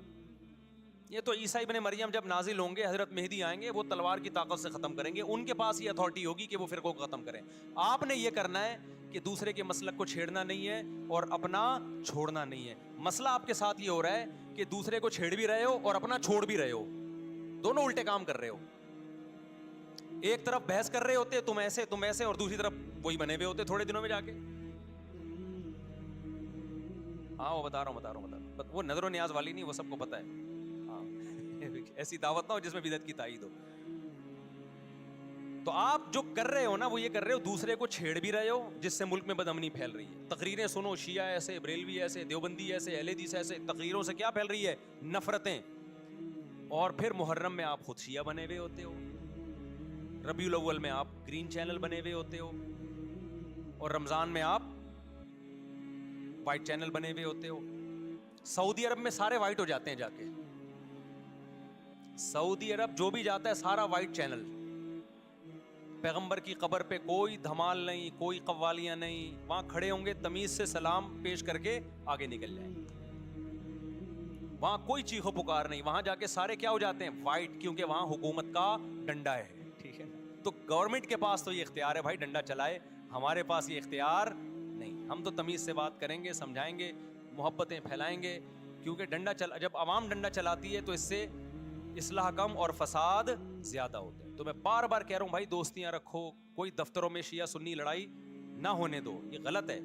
یہ تو عیسیٰ ابن مریم جب نازل ہوں گے, حضرت مہدی آئیں گے, وہ تلوار کی طاقت سے ختم کریں گے, ان کے پاس یہ اتھارٹی ہوگی کہ وہ فرقوں کو ختم کریں. آپ نے یہ کرنا ہے کہ دوسرے کے مسلک کو چھیڑنا نہیں ہے اور اپنا چھوڑنا نہیں ہے. مسئلہ آپ کے ساتھ یہ ہو رہا ہے کہ دوسرے کو چھیڑ بھی رہے ہو اور اپنا چھوڑ بھی رہے ہو, دونوں الٹے کام کر رہے ہو. ایک طرف بحث کر رہے ہوتے تم ایسے اور دوسری طرف وہی بنے ہوئے ہوتے تھوڑے دنوں میں جا کے. ہاں وہ بتا رہا ہوں وہ نظر و نیاز والی نہیں, وہ سب کو پتا ہے. ہاں ایسی دعوت نہ ہو جس میں بدعت کی تائید ہو. تو آپ جو کر رہے ہو نا وہ یہ کر رہے ہو دوسرے کو چھیڑ بھی رہے ہو, جس سے ملک میں بدامنی پھیل رہی ہے. تقریریں سنو, شیعہ ایسے, بریلوی ایسے, دیوبندی ایسے, اہل حدیث ایسے, تقریروں سے کیا پھیل رہی ہے؟ نفرتیں. اور پھر محرم میں آپ خود شیعہ بنے ہوئے ہوتے ہو, ربیع الاول میں آپ گرین چینل بنے ہوئے ہوتے ہو, اور رمضان میں آپ وائٹ چینل بنے ہوئے ہوتے ہو. سعودی عرب میں سارے وائٹ ہو جاتے ہیں جا کے. سعودی عرب جو بھی جاتا ہے سارا وائٹ چینل. پیغمبر کی قبر پہ کوئی دھمال نہیں, کوئی قوالیاں نہیں, وہاں کھڑے ہوں گے تمیز سے سلام پیش کر کے آگے نکل جائیں. وہاں کوئی چیخو پکار نہیں, وہاں جا کے سارے کیا ہو جاتے ہیں؟ وائٹ, کیونکہ وہاں حکومت کا ڈنڈا ہے. ٹھیک ہے, تو گورنمنٹ کے پاس تو یہ اختیار ہے بھائی ڈنڈا چلائے, ہمارے پاس یہ اختیار نہیں. ہم تو تمیز سے بات کریں گے, سمجھائیں گے, محبتیں پھیلائیں گے, کیونکہ جب عوام ڈنڈا چلاتی ہے تو اس سے اصلاح کم اور فساد زیادہ ہوتے ہیں. تو میں بار بار کہہ رہا ہوں بھائی دوستیاں رکھو, کوئی دفتروں میں شیعہ سنی لڑائی نہ ہونے دو, یہ غلط ہے.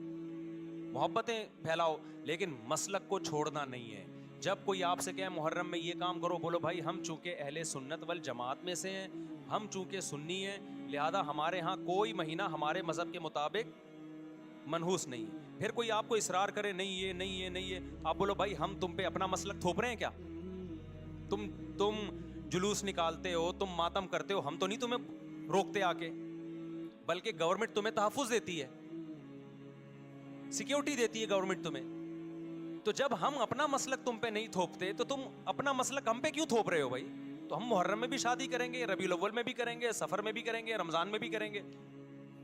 محبتیں پھیلاؤ لیکن مسلک کو چھوڑنا نہیں ہے. جب کوئی آپ سے کہے محرم میں یہ کام کرو, بولو بھائی ہم چونکہ اہل سنت والجماعت میں سے ہیں, ہم چونکہ سنی ہیں, لہذا ہمارے ہاں کوئی مہینہ ہمارے مذہب کے مطابق منحوس نہیں. پھر کوئی آپ کو اصرار کرے نہیں یہ, آپ بولو بھائی ہم تم پہ اپنا مسلک تھوپ رہے ہیں کیا؟ تم جلوس نکالتے ہو, تم ماتم کرتے ہو, ہم تو نہیں تمہیں روکتے آ کے, بلکہ گورنمنٹ تمہیں تحفظ دیتی ہے, سیکیورٹی دیتی ہے گورنمنٹ تمہیں. تو جب ہم اپنا مسلک تم پہ نہیں تھوپتے تو تم اپنا مسلک ہم پہ کیوں تھوپ رہے ہو بھائی؟ تو ہم محرم میں بھی شادی کریں گے, ربیع الاول میں بھی کریں گے, سفر میں بھی کریں گے, رمضان میں بھی کریں گے.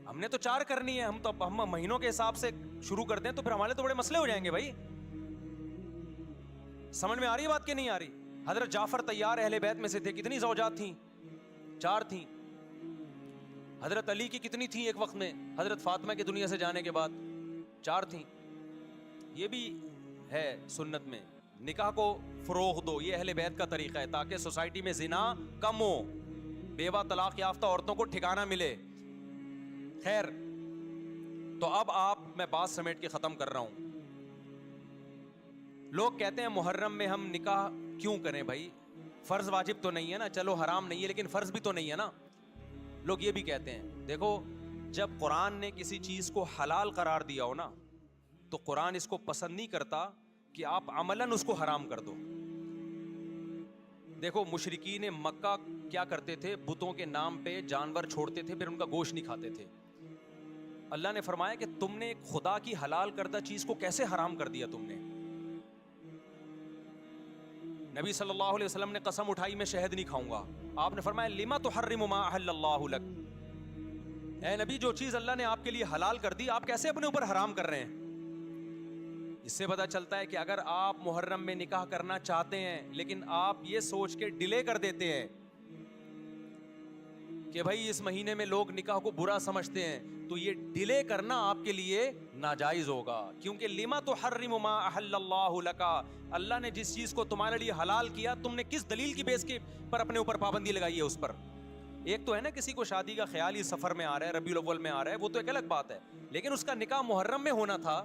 ہم نے تو 4 کرنی ہے. ہم مہینوں کے حساب سے شروع کر دیں تو پھر ہمارے تو بڑے مسئلے ہو جائیں گے بھائی. سمجھ میں آ رہی ہے بات کہ نہیں آ رہی؟ حضرت جعفر طیار اہل بیت میں سے تھے, کتنی زوجات تھیں؟ 4 تھیں. حضرت علی کی کتنی تھیں ایک وقت میں؟ حضرت فاطمہ کی دنیا سے جانے کے بعد 4 تھیں. یہ بھی ہے سنت میں, نکاح کو فروغ دو, یہ اہل بیت کا طریقہ ہے تاکہ سوسائٹی میں زنا کم ہو, بیوہ طلاق یافتہ عورتوں کو ٹھکانہ ملے. خیر, تو اب میں بات سمیٹ کے ختم کر رہا ہوں. لوگ کہتے ہیں محرم میں ہم نکاح کیوں کریں بھائی, فرض واجب تو نہیں ہے نا, چلو حرام نہیں ہے لیکن فرض بھی تو نہیں ہے نا. لوگ یہ بھی کہتے ہیں, دیکھو جب قرآن نے کسی چیز کو حلال قرار دیا ہو نا تو قرآن اس کو پسند نہیں کرتا کہ آپ عملاً اس کو حرام کر دو. دیکھو مشرکین مکہ کیا کرتے تھے, بتوں کے نام پہ جانور چھوڑتے تھے, پھر ان کا گوشت نہیں کھاتے تھے. اللہ نے فرمایا کہ تم نے خدا کی حلال کردہ چیز کو کیسے حرام کر دیا تم نے. نبی صلی اللہ علیہ وسلم نے قسم اٹھائی میں شہد نہیں کھاؤں گا. آپ نے فرمایا لما تحرم ما احل اللہ لک, اے نبی جو چیز اللہ نے آپ کے لیے حلال کر دی آپ کیسے اپنے اوپر حرام کر رہے ہیں. اس سے پتہ چلتا ہے کہ اگر آپ محرم میں نکاح کرنا چاہتے ہیں لیکن آپ یہ سوچ کے ڈیلے کر دیتے ہیں کہ بھائی اس مہینے میں لوگ نکاح کو برا سمجھتے ہیں, تو یہ ڈیلے کرنا آپ کے لیے ناجائز ہوگا. کیونکہ لما تحرم ما احل اللہ لک, اللہ نے جس چیز کو تمہارے لیے حلال کیا تم نے کس دلیل کی بیس کے پر اپنے اوپر پابندی لگائی ہے اس پر. ایک تو ہے نا کسی کو شادی کا خیال ہی سفر میں آ رہا ہے, ربیع الاول میں آ رہا ہے, وہ تو ایک الگ بات ہے, لیکن اس کا نکاح محرم میں ہونا تھا.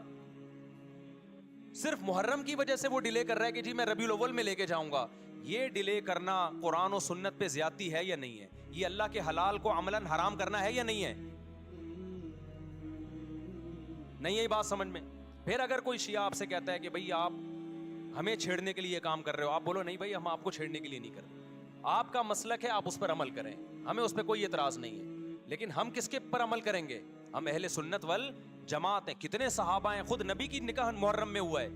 صرف محرم کی وجہ سے وہ ڈیلے کر رہا ہے کہ جی میں ربیع الاول میں لے کے جاؤں گا. یہ ڈیلے کرنا قرآن و سنت پہ زیادتی ہے یا نہیں ہے؟ یہ اللہ کے حلال کو عملاً حرام کرنا ہے یا نہیں ہے؟ نہیں ہے بات سمجھ میں. پھر اگر کوئی شیعہ آپ سے کہتا ہے کہ بھئی آپ ہمیں چھیڑنے کے لیے یہ کام کر رہے ہو, آپ بولو نہیں بھائی ہم آپ کو چھیڑنے کے لیے نہیں کر رہے, آپ کا مسلک ہے, آپ اس پر عمل کریں, ہمیں اس پہ کوئی اعتراض نہیں ہے. لیکن ہم کس کے پر عمل کریں گے؟ ہم اہل سنت والجماعت ہیں. کتنے صحابہ ہیں, خود نبی کی نکاح محرم میں ہوا ہے.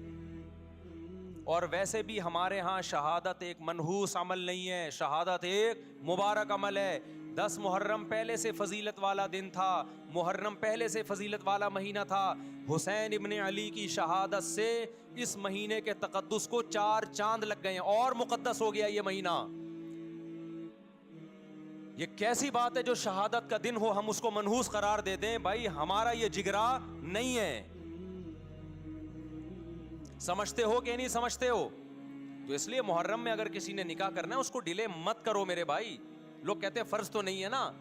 اور ویسے بھی ہمارے ہاں شہادت ایک منحوس عمل نہیں ہے, شہادت ایک مبارک عمل ہے. 10 محرم پہلے سے فضیلت والا دن تھا, محرم پہلے سے فضیلت والا مہینہ تھا. حسین ابن علی کی شہادت سے اس مہینے کے تقدس کو 4 چاند لگ گئے ہیں اور مقدس ہو گیا یہ مہینہ. یہ کیسی بات ہے جو شہادت کا دن ہو ہم اس کو منحوس قرار دے دیں؟ بھائی ہمارا یہ جگرا نہیں ہے. سمجھتے ہو کہ نہیں سمجھتے ہو؟ تو اس لیے محرم میں اگر کسی نے نکاح کرنا ہے اس کو ڈیلے مت کرو میرے بھائی. لوگ کہتے ہیں فرض تو نہیں ہے نا,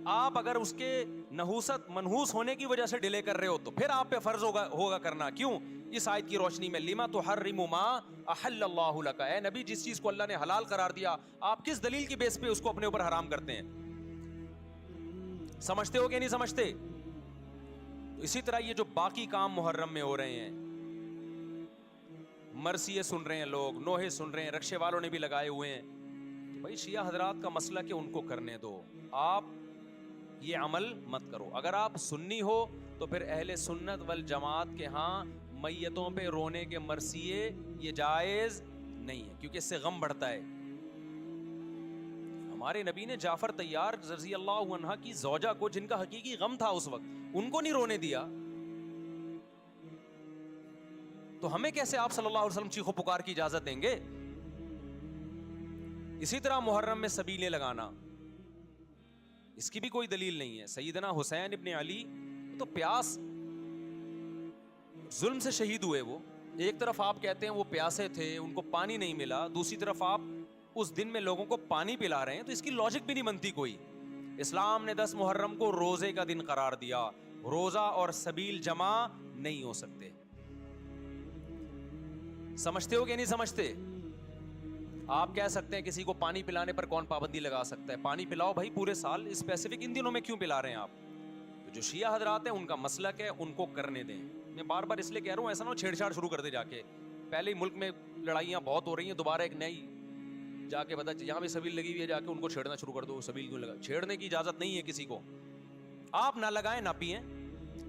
آپ اگر اس کے نحوست منحوس ہونے کی وجہ سے ڈیلے کر رہے ہو تو پھر آپ پہ فرض ہوگا کرنا. کیوں؟ اس آیت کی روشنی میں لما تحرم ما احل اللہ لک، اے نبی جس چیز کو اللہ نے حلال قرار دیا آپ کس دلیل کی بیس پہ اس کو اپنے اوپر حرام کرتے ہیں؟ سمجھتے ہو کہ نہیں سمجھتے؟ اسی طرح یہ جو باقی کام محرم میں ہو رہے ہیں، مرثیے سن رہے ہیں لوگ، نوحے سن رہے ہیں، رکشے والوں نے بھی لگائے ہوئے ہیں، بھائی شیعہ حضرات کا مسئلہ کہ ان کو کرنے دو، آپ یہ عمل مت کرو. اگر آپ سنی ہو تو پھر اہل سنت والجماعت کے ہاں میتوں پہ رونے کے مرثیے یہ جائز نہیں ہے، کیونکہ اس سے غم بڑھتا ہے. ہمارے نبی نے جعفر طیار رضی اللہ عنہ کی زوجہ کو، جن کا حقیقی غم تھا اس وقت، ان کو نہیں رونے دیا، تو ہمیں کیسے آپ صلی اللہ علیہ وسلم چیخو پکار کی اجازت دیں گے؟ اسی طرح محرم میں سبیلیں لگانا، اس کی بھی کوئی دلیل نہیں ہے. سیدنا حسین ابن علی تو پیاس ظلم سے شہید ہوئے. وہ ایک طرف آپ کہتے ہیں وہ پیاسے تھے، ان کو پانی نہیں ملا، دوسری طرف آپ اس دن میں لوگوں کو پانی پلا رہے ہیں، تو اس کی لاجک بھی نہیں بنتی کوئی. اسلام نے 10 محرم کو روزے کا دن قرار دیا، روزہ اور سبیل جمع نہیں ہو سکتے. سمجھتے ہو کہ نہیں سمجھتے؟ آپ کہہ سکتے ہیں کسی کو پانی پلانے پر کون پابندی لگا سکتا ہے؟ پانی پلاؤ بھائی پورے سال، اسپیسیفک ان دنوں میں کیوں پلا رہے ہیں آپ؟ تو جو شیعہ حضرات ہیں ان کا مسلک ہے، ان کو کرنے دیں. میں بار بار اس لیے کہہ رہا ہوں ایسا نہ ہو چھیڑ چھاڑ شروع کر دے جا کے. پہلے ہی ملک میں لڑائیاں بہت ہو رہی ہیں، دوبارہ ایک نئی جا کے بتا یہاں بھی سبیل لگی ہوئی ہے، جا کے ان کو چھیڑنا شروع کر دو. سبیل کیوں لگا؟ چھیڑنے کی اجازت نہیں ہے کسی کو. آپ نہ لگائیں نہ پئیں.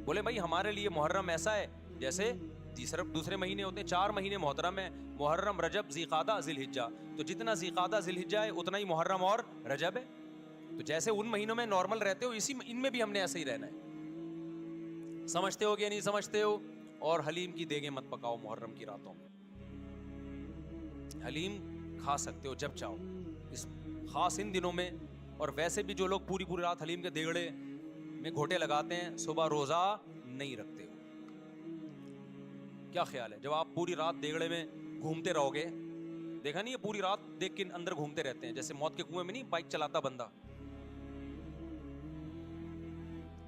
بولے بھائی ہمارے لیے محرم ایسا ہے جیسے دوسرے مہینے ہوتے ہیں. 4 مہینے محترم ہیں، محرم، رجب، ذی قعدہ، ذی الحجہ. تو جتنا ذی قعدہ ذی الحجہ ہے اتنا ہی محرم اور رجب ہے. تو جیسے ان مہینوں میں نارمل رہتے ہو، ان میں بھی ہم نے ایسے ہی رہنا ہے. سمجھتے ہو کہ نہیں سمجھتے ہو؟ اور حلیم کی دیگیں مت پکاؤ محرم کی راتوں میں. حلیم کھا سکتے ہو جب چاہو اس خاص ان دنوں میں. اور ویسے بھی جو لوگ پوری رات حلیم کے دیگڑے میں گھوٹے لگاتے ہیں، صبح روزہ نہیں رکھتے ہو. کیا خیال ہے جب آپ پوری رات دیگڑے میں گھومتے رہو گے؟ دیکھا نہیں، یہ پوری رات دیکھ کے اندر گھومتے رہتے ہیں، جیسے موت کے کنویں میں نہیں بائک چلاتا بندہ.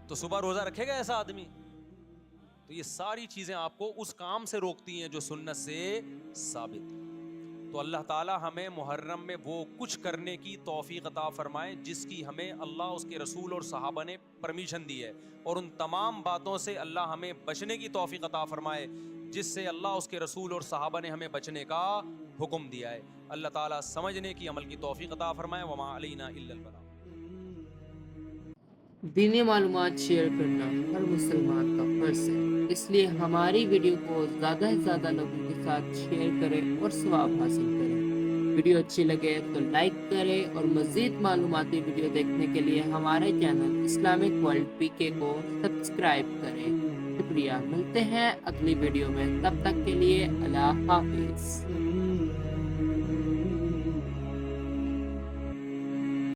تو صبح روزہ رکھے گا ایسا آدمی؟ تو یہ ساری چیزیں آپ کو اس کام سے روکتی ہیں جو سنت سے ثابت ہے. تو اللہ تعالی ہمیں محرم میں وہ کچھ کرنے کی توفیق عطا فرمائے جس کی ہمیں اللہ، اس کے رسول اور صحابہ نے پرمیشن دی ہے، اور ان تمام باتوں سے اللہ ہمیں بچنے کی توفیق عطا فرمائے جس سے اللہ، اس کے رسول اور صحابہ نے ہمیں بچنے کا حکم دیا ہے. اللہ تعالیٰ سمجھنے کی، عمل کی توفیق عطا فرمائے. وما علینا الا البلاغ. دینی معلومات شیئر کرنا ہر مسلمان کا فرض ہے، اس لیے ہماری ویڈیو کو زیادہ سے زیادہ لوگوں کے ساتھ شیئر کریں اور ثواب حاصل کریں. ویڈیو اچھی لگے تو لائک کریں، اور مزید معلوماتی ویڈیو دیکھنے کے لیے ہمارے چینل اسلامک ورلڈ PK کو سبسکرائب کریں. شکریہ. ملتے ہیں اگلی ویڈیو میں، تب تک کے لیے اللہ حافظ.